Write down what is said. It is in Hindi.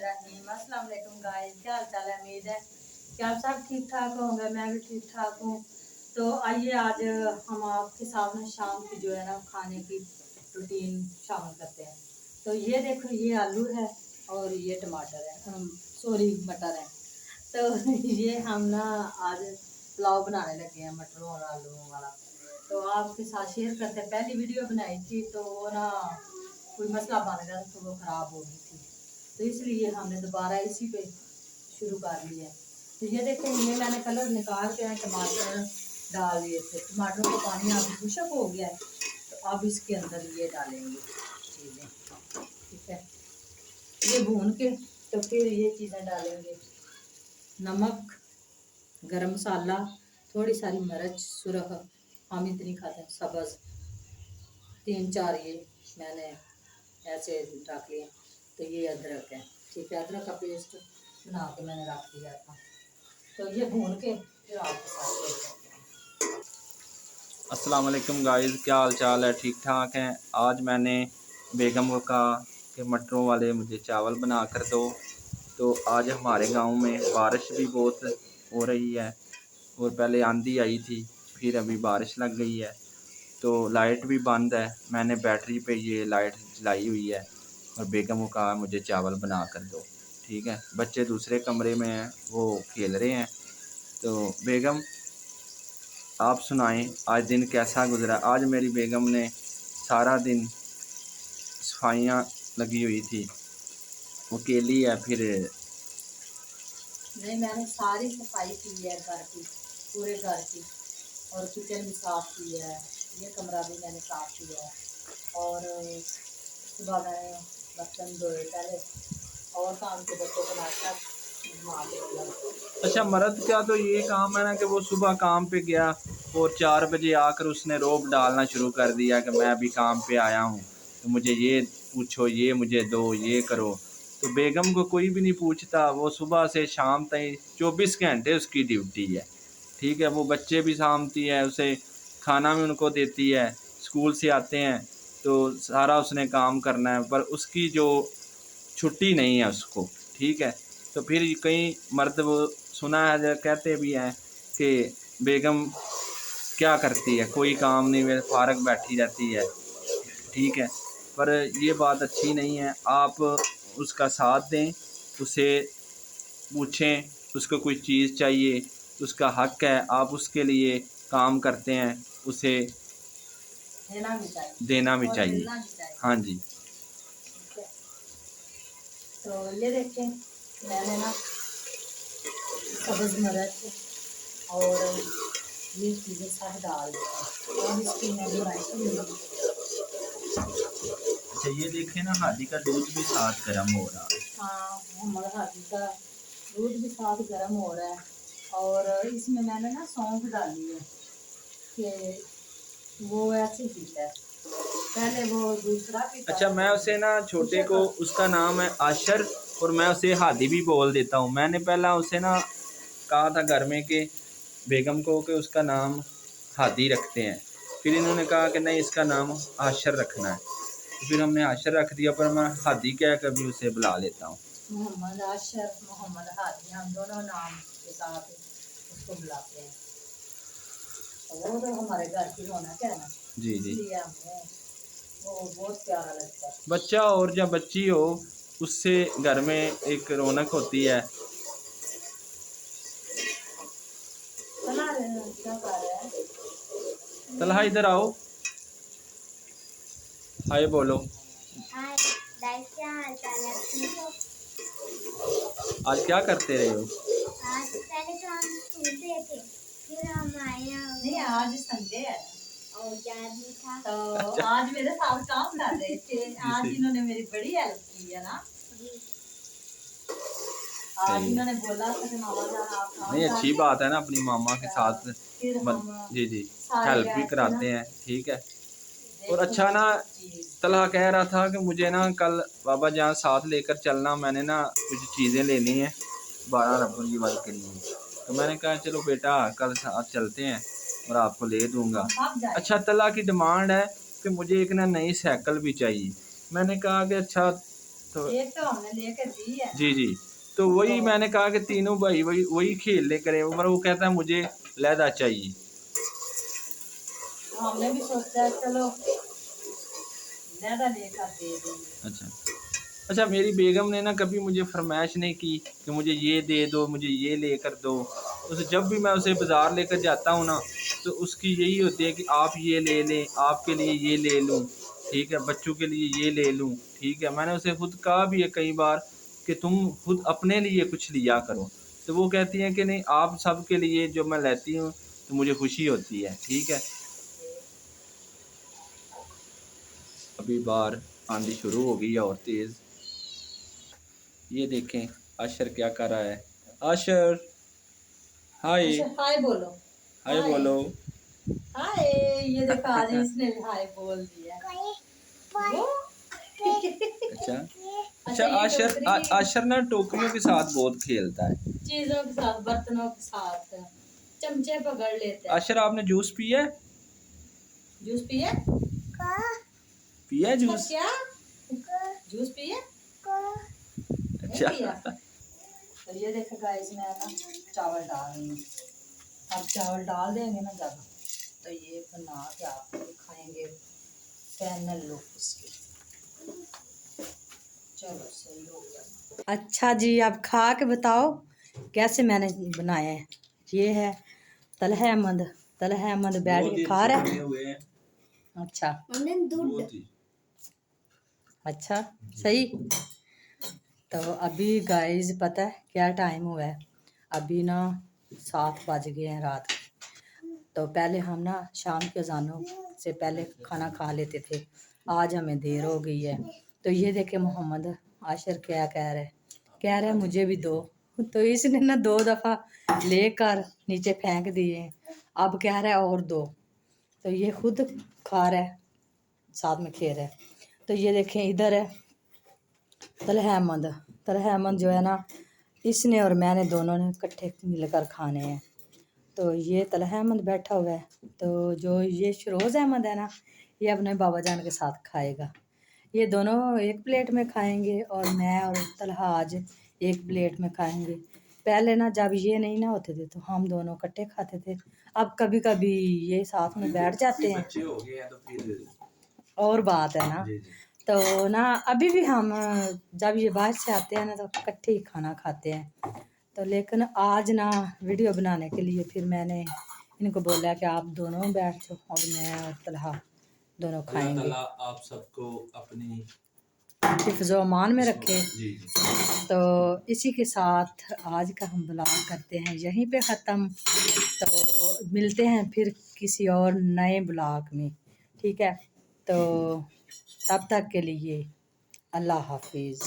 बिस्मिल्लाहिर्रहमानिर्रहीम। अस्सलाम वालेकुम गाइस, क्या हाल चाल है? उम्मीद है कि आप सब ठीक ठाक होंगे। मैं भी ठीक ठाक हूँ। तो आइए आज हम आपके सामने शाम की जो है ना खाने की रूटीन शामिल करते हैं। तो ये देखो, ये आलू है और ये टमाटर है, सॉरी मटर है। तो ये हम ना आज पुलाव बनाने लगे हैं मटरों और आलूओं वाला। तो आपके साथ शेयर करते हैं। पहली वीडियो बनाई थी तो वो ना कोई मसला बन गया तो वो ख़राब हो गई थी, तो इसलिए हमने दोबारा इसी पे शुरू कर लिया है। तो ये देखें, ये मैंने कलर निकाल के टमाटर डाल दिए थे। टमाटरों का पानी अब खुशक हो गया है, तो अब इसके अंदर ये डालेंगे चीज़ें, ठीक है। ये भून के तो फिर ये चीज़ें डालेंगे, नमक, गरम मसाला, थोड़ी सारी मिर्च सुरख, हम इतनी खाते हैं, सब्ज़ 3-4 ये मैंने ऐसे रख लिए। तो ये अदरक है, ठीक है, अदरक का पेस्ट बना के मैंने रख दिया था। तो ये भून के फिर आपके साथ शेयर करते हैं। अस्सलाम वालेकुम गाइस, क्या हाल चाल है? ठीक ठाक हैं। आज मैंने बेगम को कहा कि मटरों वाले मुझे चावल बना कर दो। तो आज हमारे गांव में बारिश भी बहुत हो रही है और पहले आंधी आई थी, फिर अभी बारिश लग गई है, तो लाइट भी बंद है। मैंने बैटरी पे ये लाइट जलाई हुई है और बेगम को कहा मुझे चावल बना कर दो, ठीक है। बच्चे दूसरे कमरे में हैं, वो खेल रहे हैं। तो बेगम, आप सुनाएं, आज दिन कैसा गुजरा? आज मेरी बेगम ने सारा दिन सफाइयाँ लगी हुई थी, वो अकेली है। फिर नहीं, मैंने सारी सफाई की है घर की, पूरे घर की, और किचन भी साफ़ की है, ये कमरा भी मैंने साफ़ किया है। और सुबह मैंने बर्तन धोए पहले, और काम के बच्चों को नाश्ता बना के। अच्छा, मर्द का तो ये काम है ना कि वो सुबह काम पे गया और 4 बजे आकर उसने रोब डालना शुरू कर दिया कि मैं अभी काम पे आया हूँ, तो मुझे ये पूछो, ये मुझे दो, ये करो। तो बेगम को कोई भी नहीं पूछता, वो सुबह से शाम तक 24 घंटे उसकी ड्यूटी है, ठीक है। वो बच्चे भी सामती है, उसे खाना भी उनको देती है, स्कूल से आते हैं तो सारा उसने काम करना है, पर उसकी जो छुट्टी नहीं है उसको, ठीक है। तो फिर कई मर्द वो सुना है, कहते भी हैं कि बेगम क्या करती है, कोई काम नहीं, वे फारग बैठी रहती है, ठीक है। पर ये बात अच्छी नहीं है। आप उसका साथ दें, उसे पूछें, उसको कोई चीज़ चाहिए, उसका हक है, आप उसके लिए काम करते हैं, उसे देना भी चाहिए। हाँ जी। तो ये देखें, मैंने ना सब्ज़ मिर्च और ये चीज़ें सब डाल दी और इसकी मैं बनाई। अच्छा, ये देखें ना, हादी का दूध भी साथ गर्म हो रहा है। हाँ, हमारा हादी का दूध भी साथ गर्म हो रहा है। और इसमें मैंने ना सौंफ डाली है कि वो ऐसे पीता है, पहले वो दूसरा पीता। अच्छा, मैं उसे ना छोटे को, उसका नाम है आशर, और मैं उसे हादी भी बोल देता हूँ। मैंने पहला उसे ना कहा था घर में कि बेगम को कि उसका नाम हादी रखते हैं, फिर इन्होंने कहा कि नहीं, इसका नाम आशर रखना है, तो फिर हमने आशर रख दिया, पर मैं हादी कह कर भी उसे बुला लेता हूँ। मोहम्मद आशर, मोहम्मद हादी, हम दोनों नाम के साथ उसको बुलाते हैं। वो तो हमारे घर की रौनक है ना, जी जी। इसलिए हमें वो बहुत प्यारा लगता है। बच्चा और या बच्ची हो, उससे घर में एक रौनक होती है। क्या कर रहा है? तलहा, इधर आओ, हाय बोलो। हाय गाइस, क्या हाल चाल है? ठीक हो? आज क्या करते रहे हो? आज पहले तो हम स्कूल गए थे, फिर हम आए। नहीं, आज संडे है और याद नहीं था, तो अच्छा। आज मेरे साथ काम कर रहे थे। आज इन्होंने मेरी बड़ी हेल्प की है ना जी। आज इन्होंने बोला था कि मामा जान आप काम नहीं, अच्छी बात है ना, अपनी मामा के साथ फिर हम जी जी हेल्प भी कराते हैं, ठीक है। और अच्छा ना, तलहा कह रहा था कि मुझे ना कल बाबा जान साथ लेकर चलना, मैंने ना कुछ चीज़ें लेनी है 12 रबन की वाली के लिए। तो मैंने कहा चलो बेटा, कल साथ चलते हैं और आपको ले दूंगा। अच्छा, तलहा की डिमांड है कि मुझे एक ना नई साइकिल भी चाहिए। मैंने कहा कि अच्छा तो एक तो हमने लेकर दी है। जी जी, तो वही मैंने कहा कि तीनों भाई वही वही खेल ले करें, मगर वो कहता है मुझे लहदा चाहिए। तो हमने भी सोचा है चलो लहदा लेकर दे देंगे। अच्छा अच्छा, मेरी बेगम ने ना कभी मुझे फरमाइश नहीं की कि मुझे ये दे दो, मुझे ये लेकर दो। उसे जब भी मैं उसे बाज़ार लेकर जाता हूँ ना, तो उसकी यही होती है कि आप ये ले लें, आपके लिए ये ले लूँ, ठीक है, बच्चों के लिए ये ले लूँ, ठीक है। मैंने उसे खुद कहा भी है कई बार कि तुम खुद अपने लिए कुछ लिया करो, तो वो कहती हैं कि नहीं, आप सब के लिए जो मैं लेती हूँ तो मुझे खुशी होती है, ठीक है। अभी बाहर आंधी शुरू हो गई है और तेज़। ये देखें अशर क्या कर रहा है। अशर, हाय। अच्छा हाय बोलो। हाय हाय। बोलो। हाय। ये देखो आज इसने भी हाय बोल दिया। वो अच्छा अच्छा, अच्छा ये आशर टोकरी आशर ना टोकरियों के साथ बहुत खेलता है। चीजों के साथ, बर्तनों के साथ चमचे पकड़ लेता है। आशर, आपने जूस पिया है? जूस पिए? पिया है अच्छा जूस? क्या जूस पिए? नहीं अच्छा पिया? तो ये देखो गाइस, मैं ना चावल डाल रही हूँ। अब चावल डाल देंगे ना जब, तो ये बना के आपको दिखाएंगे फाइनल लुक इसकी। चलो सही हो गया। अच्छा जी, अब खा के बताओ कैसे मैंने बनाया है। ये है तलहा अहमद। तलहा अहमद बैठ के खा रहा है। अच्छा अच्छा सही। तो अभी गाइस पता है क्या टाइम हुआ है? अभी ना 7 बज गए हैं रात के। तो पहले हम ना शाम के अजानों से पहले खाना खा लेते थे, आज हमें देर हो गई है। तो ये देखे मोहम्मद आशिर क्या कह रहा है मुझे भी दो। तो इसने ना 2 दफ़ा लेकर नीचे फेंक दिए, अब कह रहा है और दो। तो ये खुद खा रहा है, साथ में खेल रहा है। तो ये देखें इधर है तलहा अहमद जो है ना, इसने और मैंने दोनों ने इकट्ठे मिलकर खाने हैं। तो ये तलहा अहमद बैठा हुआ है, तो जो ये शरोज़ अहमद है ना, ये अपने बाबा जान के साथ खाएगा। ये दोनों एक प्लेट में खाएंगे और मैं और तलहा आज एक प्लेट में खाएंगे। पहले ना जब ये नहीं ना होते थे तो हम दोनों इकट्ठे खाते थे, अब कभी कभी ये साथ में बैठ जाते हैं। बच्चे हो गए हैं तो फिर और बात है ना, जी जी। तो ना अभी भी हम जब ये बाहर से आते हैं ना तो इकट्ठे ही खाना खाते हैं। तो लेकिन आज ना वीडियो बनाने के लिए फिर मैंने इनको बोला कि आप दोनों बैठ जाओ और मैं और तलहा दोनों अल्लाह खाएंगे। ताला आप सबको अपनी हिफ्ज़ो अमान में रखे। जी जी। तो इसी के साथ आज का हम ब्लॉग करते हैं यहीं पे ख़त्म। तो मिलते हैं फिर किसी और नए ब्लॉग में, ठीक है। तो तब तक के लिए अल्लाह हाफिज़।